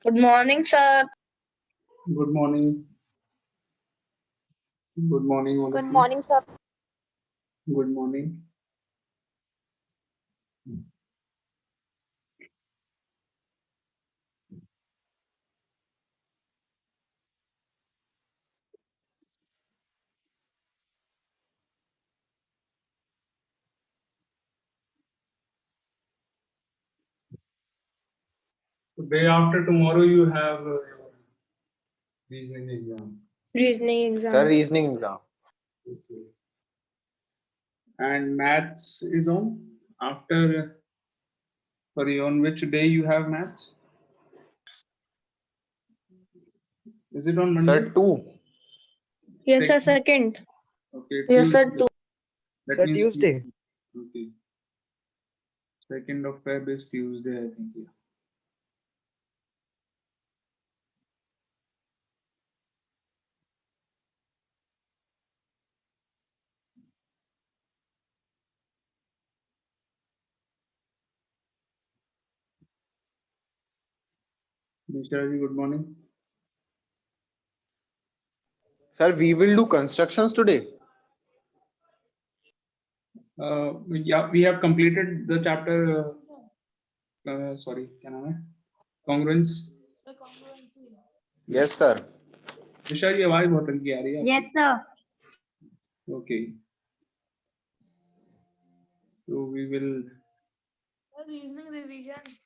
Good morning, sir. Good morning. Good morning, all of Good you. morning, sir. Good morning. So day after tomorrow, you have your reasoning exam. Reasoning Sir, exam. reasoning exam. Okay. And maths is on after. Sorry, on which day you have maths? Is it on Monday? Sir, 2. Yes, sir. Second. Second. Okay, Yes, sir. Tuesday. Two. That Sir, means Tuesday. Okay. 2nd of Feb is Tuesday, I think. Yeah. Mr. Raji, good morning. Sir, we will do constructions today. Yeah, we have completed the chapter. Sorry, can I? Congruence. Yes, sir. विशाल ये आवाज बहुत हल्की आ रही है Yes, sir. Okay. So we will. Reasoning revision.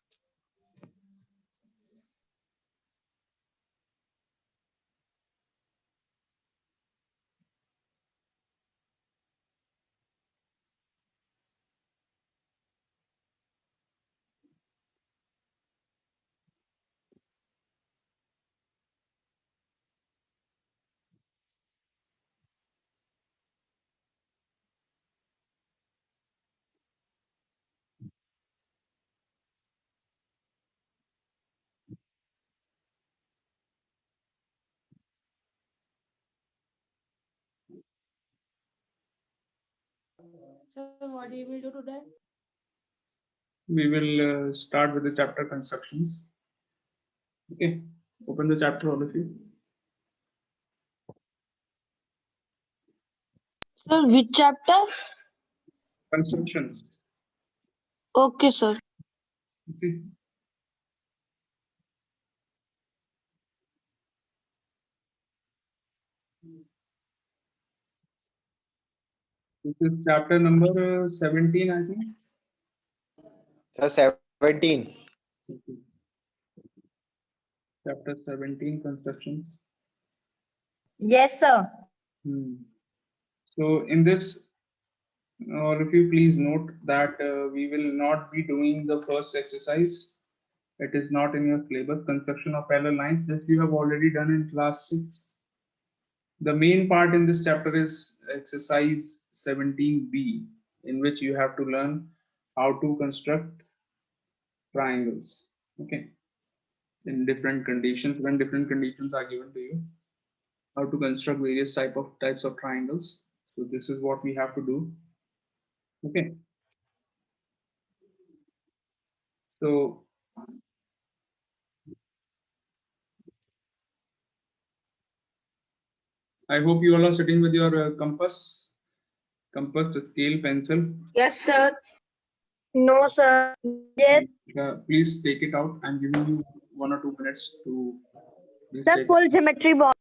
So what we will do today? We will start with the chapter constructions. Okay. Open the chapter, all of you. Sir, which chapter? Constructions. Okay, sir. Okay. This is chapter number 17, I think. Sir, 17. Okay. Chapter 17, constructions. Yes, sir. So in this, all of you please note that we will not be doing the first exercise. It is not in your syllabus. Construction of parallel lines, this you have already done in class 6. The main part in this chapter is exercise 17b, in which you have to learn how to construct triangles. Okay. In different conditions, when different conditions are given to you, how to construct various types of triangles. So this is what we have to do. Okay. So I hope you all are sitting with your compass, scale, pencil. Yes, sir. No, sir. Yes. Please take it out. I'm giving you 1 or 2 minutes to please Sir, take full it. geometry box.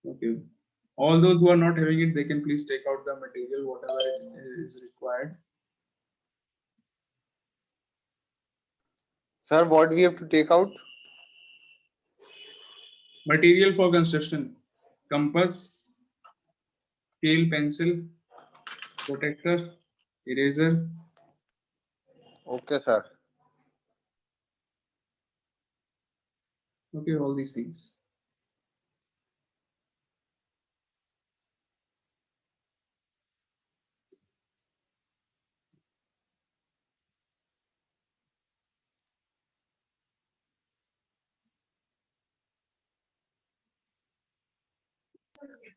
Okay. All those who are not having it, they can please take out the material, whatever it is required. Sir, what we have to take out? Material for construction: compass, scale, pencil, protector, eraser. Okay, sir. Okay, all these things.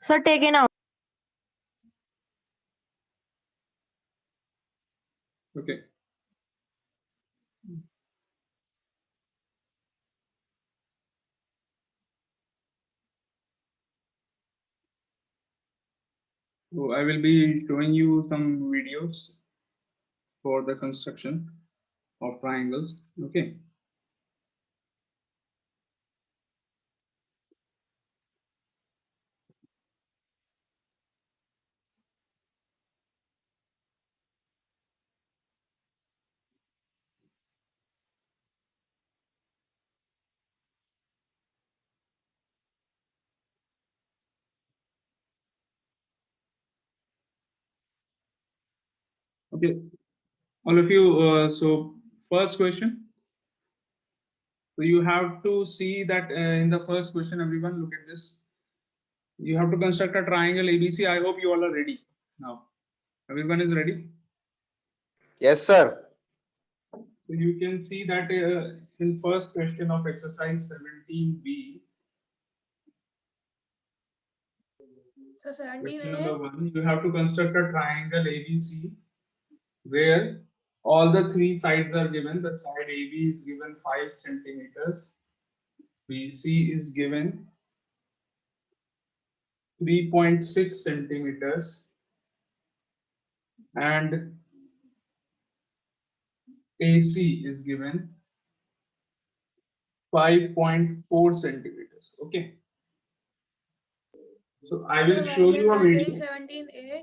Sir, taken out. Okay. So I will be showing you some videos for the construction of triangles. Okay. Okay. All of you. So first question. So you have to see that in the first question, everyone look at this. You have to construct a triangle ABC. I hope you all are ready now. Everyone is ready. Yes, sir. So you can see that in first question of exercise 17B, So 17 question A. number 1, you have to construct a triangle ABC where all the three sides are given. The side AB is given 5 centimeters, BC is given 3.6 centimeters, and AC is given 5.4 centimeters. Okay. So I will show you a video. 17A.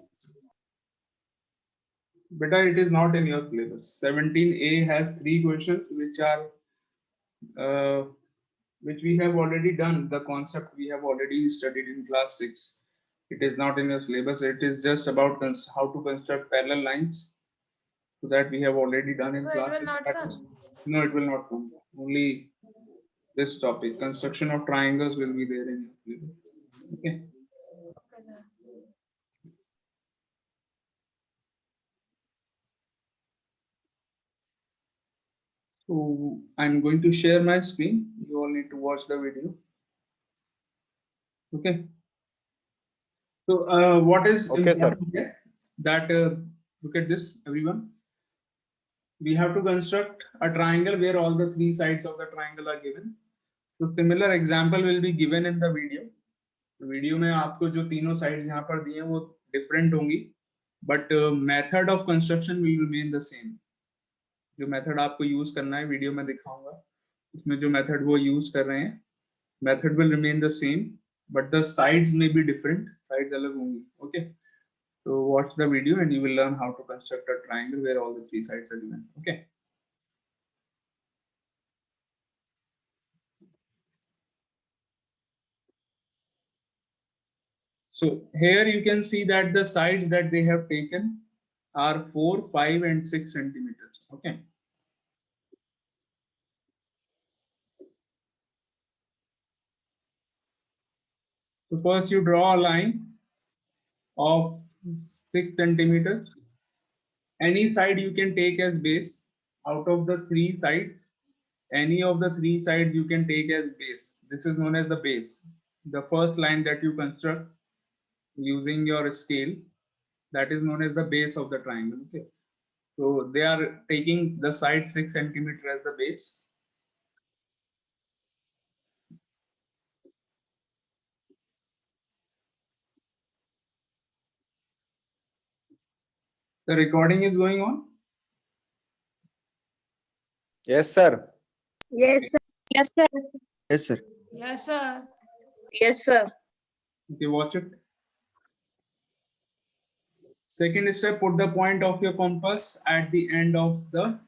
Beta, it is not in your syllabus. 17A has 3 questions uh, which we have already done. The concept we have already studied in class 6. It is not in your syllabus. It is just about how to construct parallel lines. So that we have already done in So it class will 6. not come. No, it will not come. Only this topic, construction of triangles, will be there in your syllabus. Okay. Okay, sir. So I'm going to share my screen. You all need to watch the video. Okay. So what is Okay, sir. important here? That look at this, everyone. We have to construct a triangle where all the three sides of the triangle are given. So similar example will be given in the video. Video में आपको जो तीनों sides यहाँ पर दिए हैं वो different होंगी, but method of construction will remain the same. जो मेथड आपको यूज करना है वीडियो में दिखाऊंगा, इसमें जो मेथड वो यूज कर रहे हैं, method will remain the same, but the sides में बी डिफरेंट, साइड्स अलग होंगी. Okay. So watch the video and you will learn how to construct a triangle where all the three sides are given. Okay. So here you can see that the sides that they have taken are 4, 5 and 6 centimeters. Okay. So first you draw a line of 6 centimeters. Any side you can take as base. Out of the three sides, any of the three sides you can take as base. This is known as the base. The first line that you construct using your scale, that is known as the base of the triangle. Okay. So they are taking the side 6 centimeter as the base. The recording is going on. Yes, sir. Yes, sir. Yes, sir. Yes, sir. Yes, sir. Yes, sir. Okay, watch it. Second step, put the point of your compass at the end of the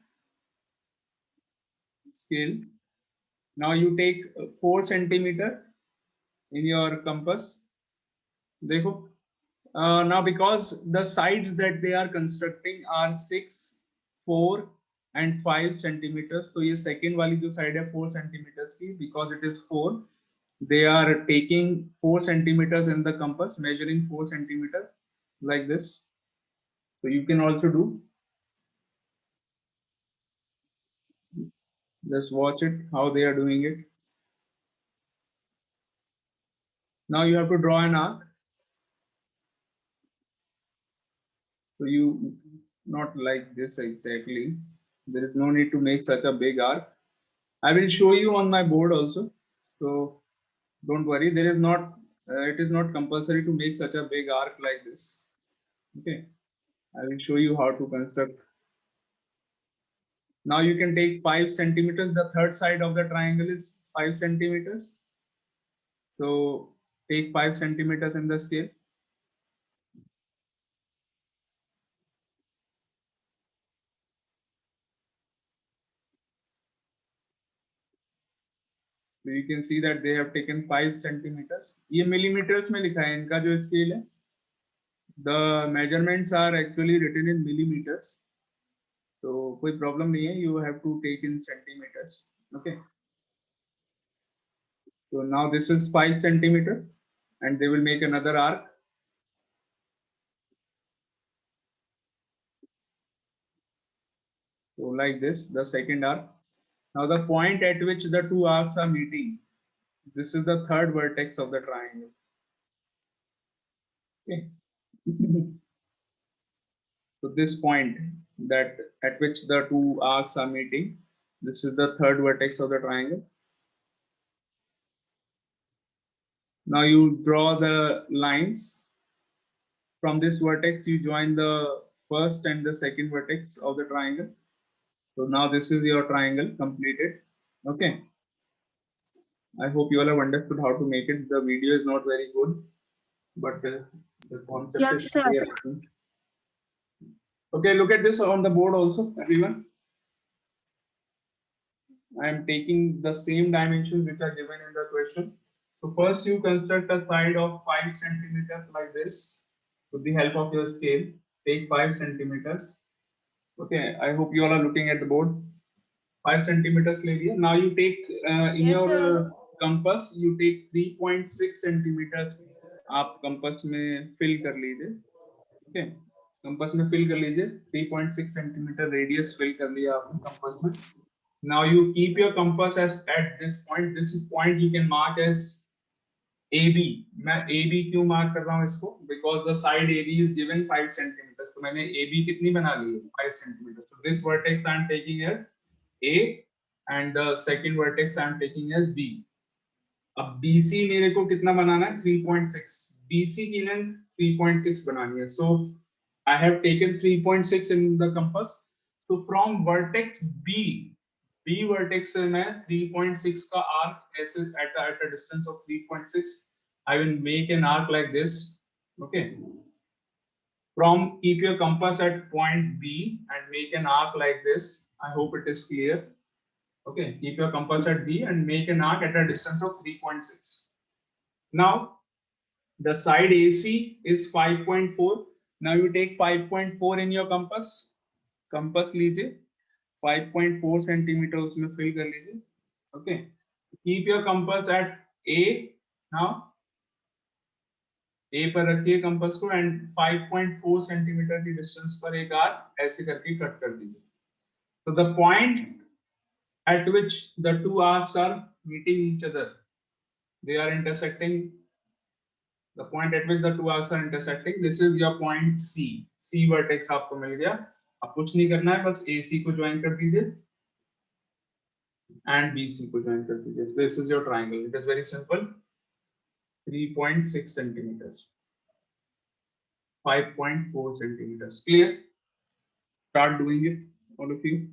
scale. Now you take 4 centimeter in your compass. Dekho. Now because the sides that they are constructing are 6, 4 and 5 centimeters. So ये second वाली जो side है 4 centimeters की, because it is 4, they are taking 4 centimeters in the compass, measuring 4 centimeters like this. So you can also do. Just watch it, how they are doing it. Now you have to draw an arc. So you, not like this exactly. There is no need to make such a big arc. I will show you on my board also. So don't worry, there is not, it is not compulsory to make such a big arc like this. Okay, I will show you how to construct. Now you can take 5 centimeters. The third side of the triangle is 5 centimeters. So take 5 centimeters in the scale. So you can see that they have taken 5 centimeters. ये millimeters में लिखा है इनका जो scale है. The measurements are actually written in millimeters. So कोई problem नहीं है. You have to take in centimeters. Okay. So now this is 5 centimeters, and they will make another arc. So like this, the second arc. Now the point at which the two arcs are meeting, this is the third vertex of the triangle. Okay. So this point that at which the two arcs are meeting, this is the third vertex of the triangle. Now you draw the lines. From this vertex, you join the first and the second vertex of the triangle. So now this is your triangle completed. Okay. I hope you all have understood how to make it. The video is not very good, but the concept Yes, is sir. clear. Okay, look at this on the board also, everyone. I am taking the same dimensions which are given in the question. So first you construct a side of 5 centimeters like this with the help of your scale. Take 5 centimeters. Okay, I hope you all are looking at the board. 5 centimeters ले लिया. Now you take in Yes, your sir. compass, you take 3.6 centimeters. आप compass में fill कर लीजिए. Okay, compass में fill कर लीजिए. 3.6 centimeter radius fill कर लिया आपने compass में. Now you keep your compass as at this point. This point you can mark as AB. मैं AB क्यों mark कर रहा हूँ इसको? Because the side AB is given 5 centimeters. तो मैंने AB कितनी बना ली है? 5 centimeters. So this vertex I am taking as A, and the second vertex I am taking as B. अब BC मेरे को कितना बनाना है? 3.6. BC की लेंथ 3.6 बनानी है. So I have taken 3.6 in the compass. So from vertex B vertex से मैं 3.6 का arc ऐसे at a distance of 3.6, I will make an arc like this. Okay. From keep your compass at point B and make an arc like this. I hope it is clear. Okay, keep your compass at B and make an arc at a distance of 3.6. Now, the side AC is 5.4. Now you take 5.4 in your compass. Compass लीजिए 5.4 centimeter उसमें fill कर लीजिए. Okay, keep your compass at A. Now, A पर रखिए compass को and 5.4 centimeter की distance पर एक arc ऐसे करके cut कर दीजिए. So the point at which the two arcs are meeting each other, they are intersecting. The point at which the two arcs are intersecting, this is your point C. C vertex आपको मिल गया. अब कुछ नहीं करना है, बस AC को join कर दीजिए and BC को join कर दीजिए. This is your triangle. It is very simple. 3.6 centimeters. 5.4 centimeters. Clear? Start doing it, all of you.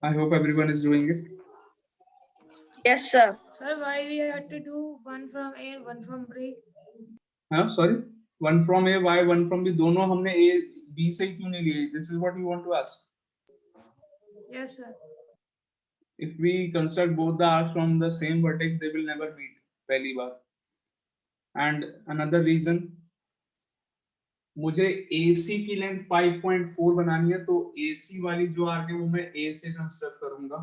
I hope everyone is doing it. Yes, sir. Sir, why we had to do one from A and one from B? हाँ, sorry. One from A, why one from B? दोनों हमने A, B से क्यों नहीं लिए? This is what you want to ask. Yes, sir. If we construct both the arcs from the same vertex, they will never meet. पहली बार. And another reason, मुझे AC की length 5.4 बनानी है, तो AC वाली जो आर्क है वो मैं A से कंस्ट्रक्ट करूंगा.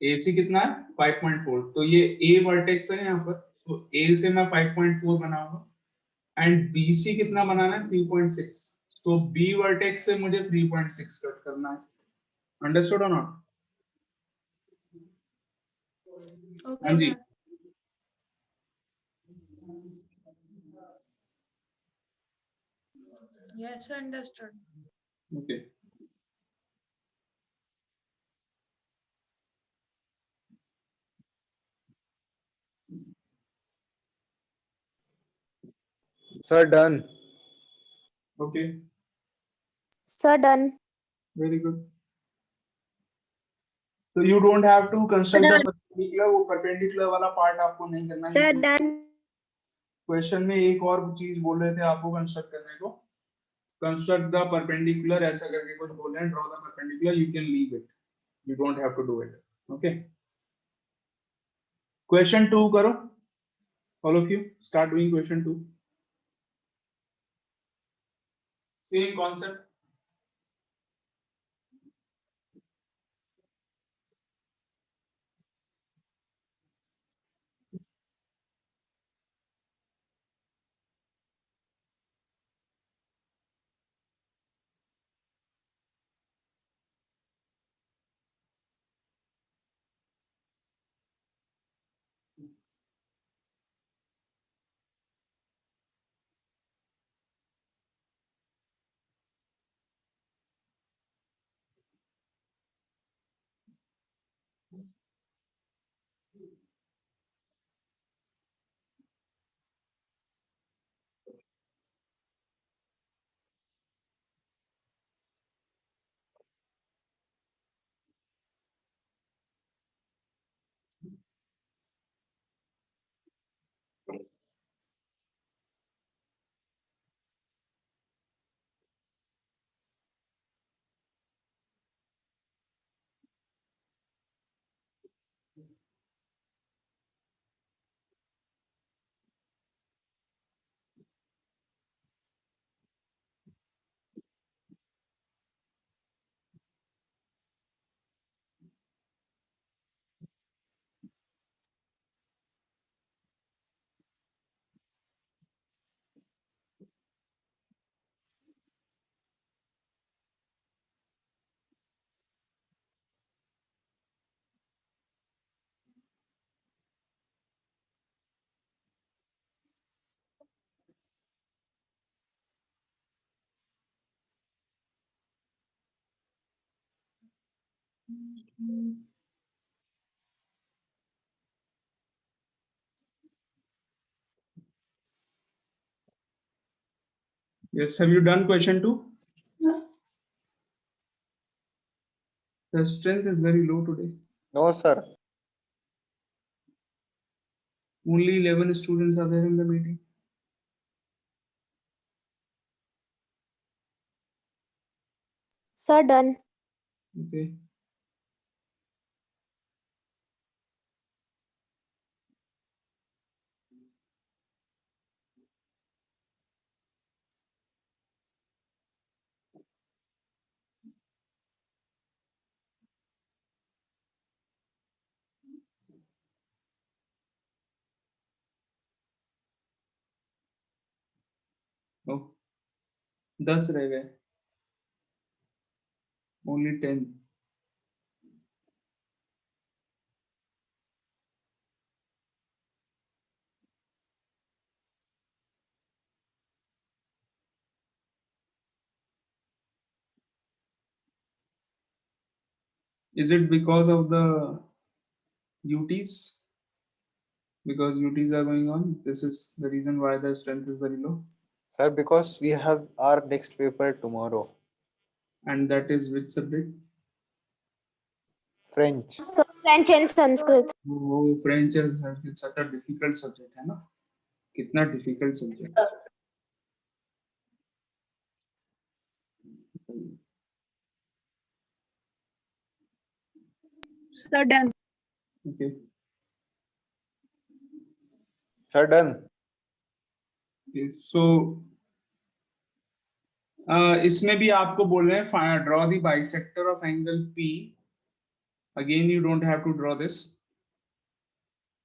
AC कितना है? 5.4. तो ये A वर्टेक्स है यहाँ पर, तो A से मैं 5.4 बनाऊंगा. एंड BC कितना बनाना है? 3.6. तो B वर्टेक्स से मुझे 3.6 कट करना है. अंडरस्टूड और नॉट? Okay, हाँ जी. sir. Yes, understood. Okay. Sir, done. Okay, Sir, done. very good. So you don't have to construct the perpendicular, वो perpendicular वाला part आपको नहीं करना है. Sir, done. क्वेश्चन में एक और चीज बोल रहे थे आपको कंस्ट्रक्ट करने को. कंस्ट्रक्ट द परपेंडिकुलर ऐसा करके कुछ बोल रहे हैं. Draw the perpendicular. You can leave it. You don't have to do it. Okay. Question 2 करो. All of you start doing question 2. Same concept. Yes, have you done question 2? The strength is very low today. No, sir. Only 11 students are there in the meeting. Sir, done. Okay. Oh, 10 रह गए. Only 10. Is it because of the UTs? Because UTs are going on. This is the reason why the strength is very low. Sir, because we have our next paper tomorrow. And that is which subject? French. So, French and Sanskrit. Oh, French is such a difficult subject, है ना? कितना difficult subject. Sir, done. Okay. Sir, done. Okay. So इसमें भी आपको बोल रहे हैं draw the bisector of angle P. Again, you don't have to draw this.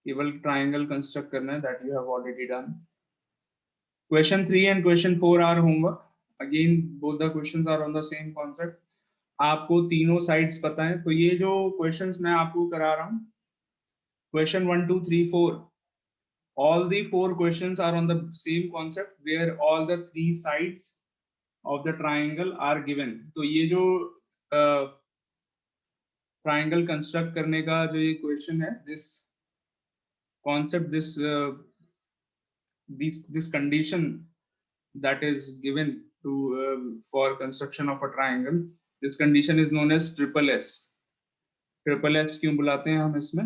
केवल triangle construct करना है, that you have already done. Question 3 and question 4 are homework. Again, both the questions are on the same concept. आपको तीनों sides पता है, तो ये जो questions मैं आपको करा रहा हूँ, question 1, 2, 3, 4, all the 4 questions are on the same concept where all the 3 sides of the triangle are given. तो ये जो triangle construct करने का जो ये question है, this concept, this condition that is given to for construction of a triangle. This condition is known as triple S. Triple S क्यों बुलाते हैं हम इसमें?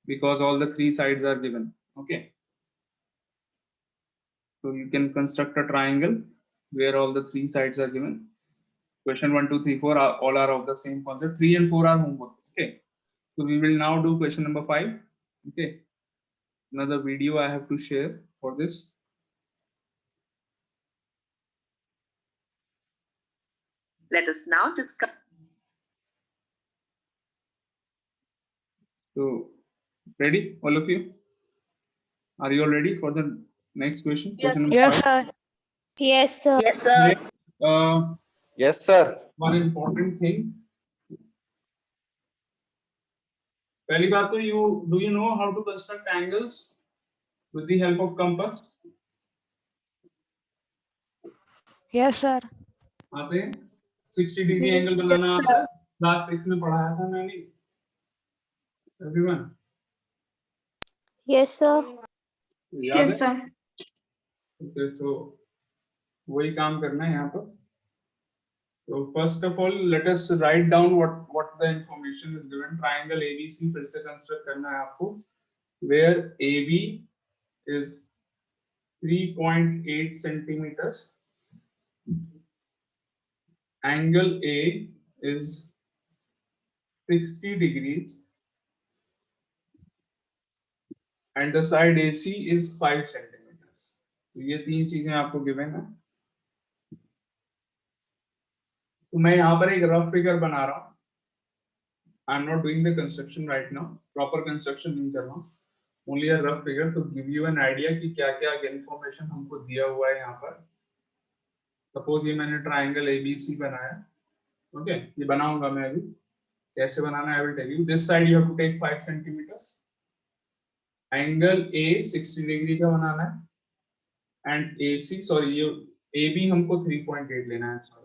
Because all the three sides are given. Okay. So you can construct a triangle where all the three sides are given. Question 1, 2, 3, 4 are all are of the same concept. 3 and 4 are homework. Okay. So we will now do question number 5. Okay. Another video I have to share for this. Let us now discuss. So, ready, all of you? Are you all ready for the next question? Yes. Question number Yes, 5. sir. Yes, sir. Yes, sir. Yes, sir. One important thing. पहली बात तो do you know how to construct angles with the help of compass? Yes, sir. आते हैं 60 degree angle बनाना आता है class 6 में पढ़ाया था मैंने everyone Yes, sir. याद है okay, so वही काम करना है यहाँ पर. So first of all let us write down what the information is given. Triangle ABC फिर से construct करना है आपको where AB is 3.8 centimeters. Angle A is 60 degrees and the side AC is 5 centimeters. तो ये तीन चीजें आपको गिवन है. तो मैं यहाँ पर एक रफ फिगर बना रहा हूँ. I am not doing the construction right now. Proper construction नहीं कर रहा हूँ. Only a rough figure to give you an idea कि क्या क्या इन्फॉर्मेशन हमको दिया हुआ है यहाँ पर. सपोज ये मैंने ट्राइंगल ABC बनाया. ओके ये बनाऊंगा मैं अभी. कैसे बनाना है I will tell you. This side you have to take 5 centimetres. Angle A 60 degree का बनाना है एंड AC सॉरी ये AB हमको 3.8 लेना है. Sorry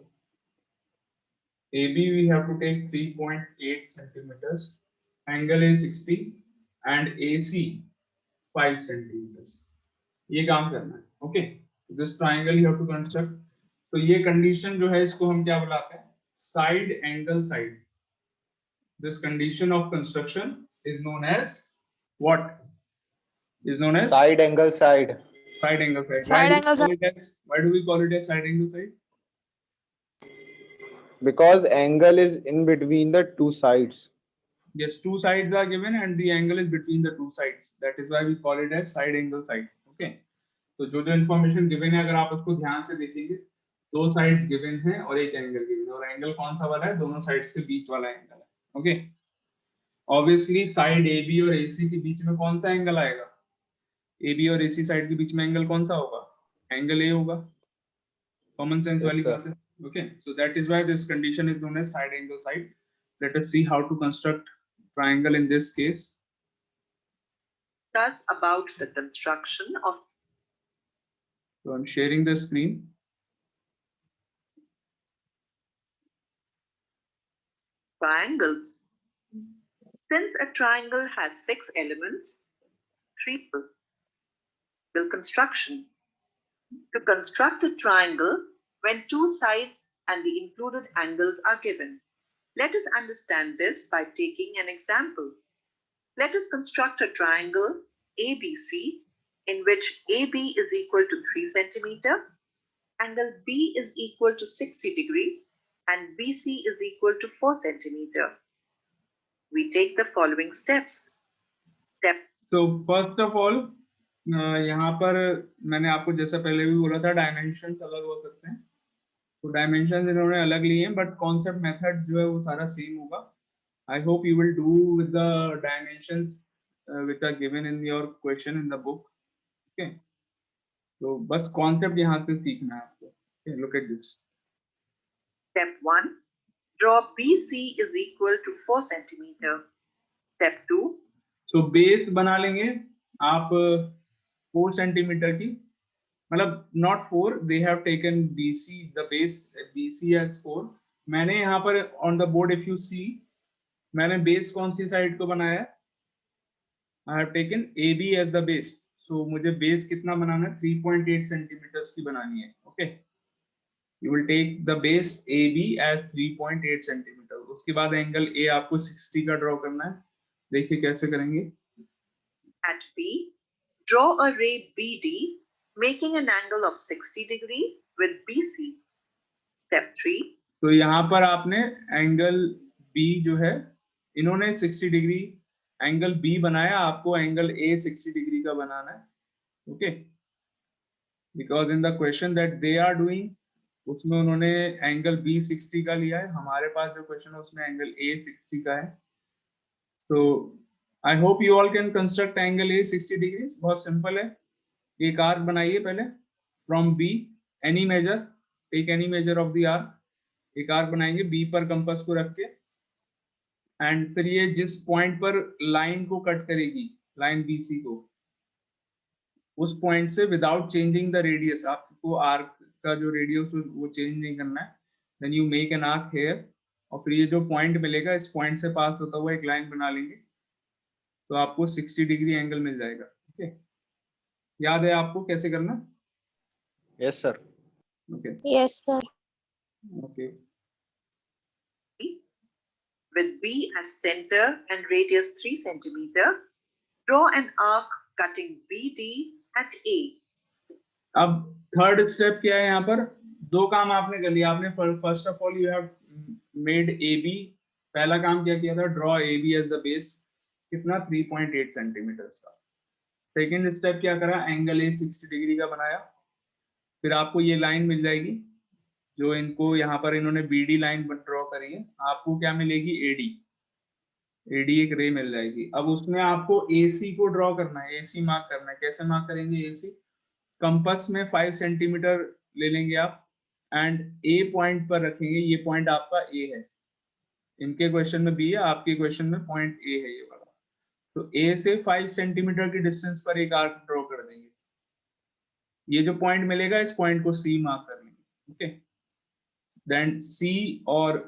AB we have to take 3.8 centimeters. Angle A 60 and AC 5 centimeters. ये काम करना है. Okay. This triangle you have to construct. तो ये condition जो है इसको हम क्या बुलाते हैं? Side angle side. This condition of construction is known as what? Is known as Side angle side. side angle side. Side angle side. Why do we call it as side angle side? Because angle is in between the two sides. Yes, two sides are given and the angle is between the two sides. That is why we call it as side angle side. Okay. तो जो information given है अगर आप उसको ध्यान से देखेंगे दो sides given हैं और एक angle given है और angle कौन सा वाला है? दोनों sides के बीच वाला angle है. Okay. Obviously side AB और AC के बीच में कौन सा angle आएगा? AB और AC side के बीच में angle कौन सा होगा? Angle A होगा. Common sense वाली बात है. Okay. So that is why this condition is known as side angle side. Let us see how to construct triangle in this case. Discuss about the construction of So I'm sharing the screen. triangles. Since a triangle has 6 elements, 3 will construction. To construct a triangle, when 2 sides and the included angles are given. Let us understand this by taking an example. Let us construct a triangle ABC in which AB is equal to 3 centimeter, angle B is equal to 60 degree, and BC is equal to 4 centimeter. We take the following steps. Step So first of all, यहाँ पर मैंने आपको जैसा पहले भी बोला था dimensions अलग हो सकते हैं. तो डायमेंशंस इन्होंने अलग लिए हैं बट कॉन्सेप्ट मेथड जो है वो सारा सेम होगा. I hope you will do with the dimensions which are given in your question in the book. Okay तो बस कॉन्सेप्ट यहाँ से सीखना है आपको. Look at this. Step 1. Draw BC is equal to 4 centimeter. Step 2. So base बना लेंगे आप 4 सेंटीमीटर की. मतलब not 4, they have taken BC the base BC as 4. मैंने यहाँ पर on the board if you see मैंने बेस कौन सी साइड को बनाया? I have taken AB as the base. So मुझे बेस कितना बनाना है, 3.8 सेंटीमीटर्स की बनानी है. Okay, you will take the base A B as 3.8 centimetre. उसके बाद एंगल ए आपको 60 का ड्रॉ करना है. देखिए कैसे करेंगे. At B, draw a ray BD making an angle of 60 degree with BC. Step 3. तो यहाँ पर आपने एंगल बी जो है, इन्होंने 60 डिग्री एंगल बी बनाया, आपको एंगल ए 60 डिग्री का बनाना है. Okay, because in the question that they are doing, उसमें उन्होंने एंगल बी 60 का लिया है. हमारे पास जो क्वेश्चन है उसमें एंगल ए 60 का है. So I hope you all can construct angle A 60 degree. बहुत सिंपल है. एक आर्क बनाइए पहले from B, any measure, take any measure of the arc. एक आर्क बनाएंगे बी पर कंपास को रख के, एंड फिर ये जिस पॉइंट पर लाइन को कट करेगी, लाइन बीसी को, उस पॉइंट से विदाउट चेंजिंग द रेडियस, आपको आर्क का जो रेडियस वो चेंज नहीं करना है. Then you make an arc here, और फिर ये जो पॉइंट मिलेगा, इस पॉइंट से पास होता हुआ एक लाइन बना लेंगे, तो आपको 60 डिग्री एंगल मिल जाएगा. ओके, याद है आपको कैसे करना. Yes, sir. Okay Yes, sir. Okay. With B as center and radius 3 centimeter, draw an arc cutting BD at A. अब थर्ड स्टेप क्या है, यहाँ पर दो काम आपने कर लिया. आपने first of all you have made A B. पहला काम क्या किया था, draw A B as the base, कितना 3.8 सेंटीमीटर का. सेकेंड स्टेप क्या करा, एंगल ए 60 डिग्री का बनाया. फिर आपको ये लाइन मिल जाएगी, जो इनको यहाँ पर इन्होंने बी डी लाइन ड्रॉ करी है. आपको क्या मिलेगी, एडी. एडी एक रे मिल जाएगी. अब उसमें आपको एसी को ड्रॉ करना है, एसी मार्क करना है. कैसे मार्क करेंगे एसी, कंपास में 5 सेंटीमीटर ले लेंगे आप, एंड ए पॉइंट पर रखेंगे. ये पॉइंट आपका ए है, इनके क्वेश्चन में बी है, आपके क्वेश्चन में पॉइंट ए है ये वाला. तो ए से 5 सेंटीमीटर की डिस्टेंस पर एक आर्क ड्रॉ कर देंगे. ये जो पॉइंट मिलेगा, इस पॉइंट को सी मार्क कर लेंगे. ओके, देन सी और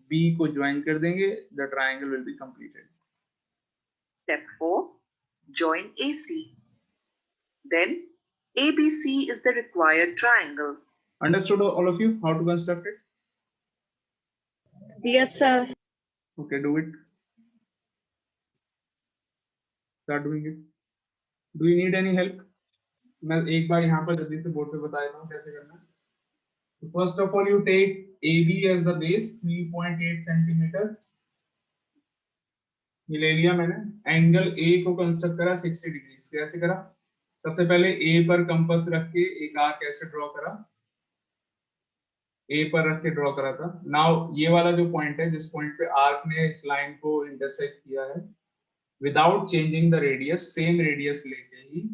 बी को ज्वाइन कर देंगे. The triangle will be completed. Step 4. Join AC. Then ABC is the required triangle. Understood all of you how to construct it? Yes, sir. Okay, do it. Start doing it. Do you need any help? मैं एक बार यहाँ पर जल्दी से board पे बता देता हूँ कैसे करना है. First of all, you take AB as the base, 3.8 centimetre. ये ले लिया मैंने. एंगल A को कंस्ट्रक्ट करा 60 डिग्री. कैसे करा, सबसे पहले A पर कंपास रख के एक आर्क ऐसे ड्रॉ करा, A पर रख के ड्रॉ करा था. नाउ ये वाला जो पॉइंट है, जिस पॉइंट पे आर्क ने इस लाइन को इंटरसेक्ट किया है, without changing the radius, same radius लेके ही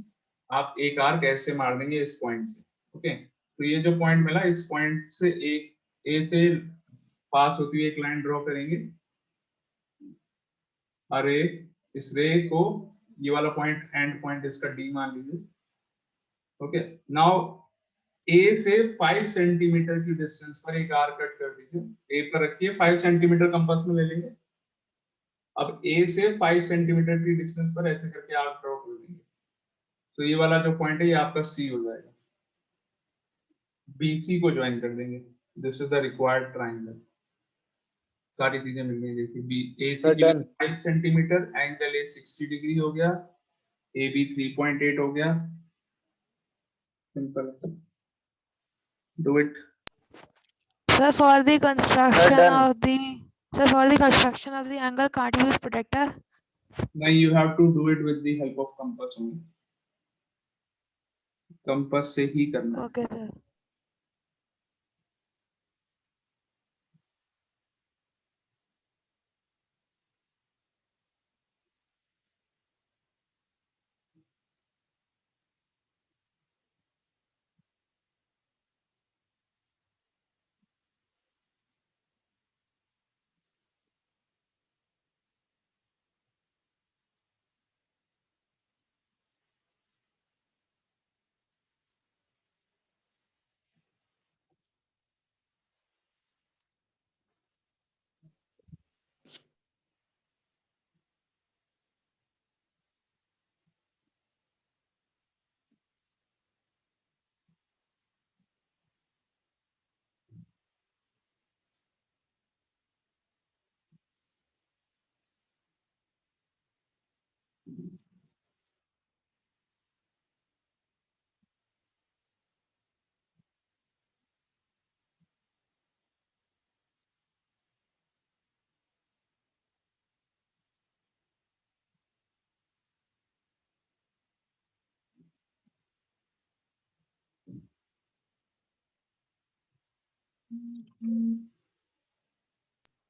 आप एक आर्क ऐसे मार देंगे इस पॉइंट से. ओके, तो ये जो पॉइंट मिला, इस पॉइंट से एक ए से पास होती हुई एक लाइन ड्रॉ करेंगे, और इस रे को, ये वाला पॉइंट एंड पॉइंट इसका डी मान लीजिए. ओके, नाउ ए से 5 सेंटीमीटर की डिस्टेंस पर एक आर्क कट कर दीजिए. ए पर रखिए, 5 सेंटीमीटर कंपास में ले लेंगे. अब ए से 5 सेंटीमीटर की डिस्टेंस पर ऐसे करके आर्क ड्रॉ कर देंगे. तो ये वाला जो पॉइंट है ये आपका सी हो जाएगा. बीसी को ज्वाइन कर देंगे. This is the required triangle. सारी चीजें मिल गई. देखिए, B A Sir, C done. 5 centimetre, angle A 60 degree हो गया, ए बी 3.8 हो गया. Simple. Do it. Sir, for the construction done. of the sir, for the construction of the angle, can't you use protector? Now you have to do it with the help of compass only. Compass से ही करना है. Okay, sir.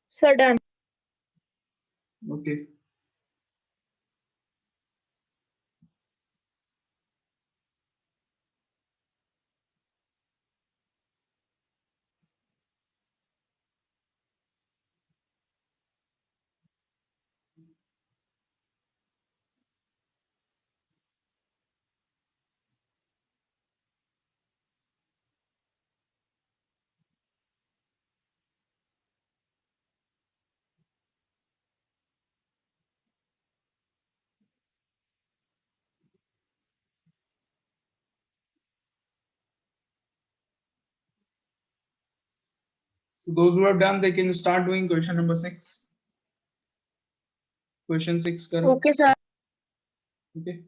Sir, done. Okay. So those who have done, they can start doing question number 6. Question 6 करो. Okay, sir. Okay.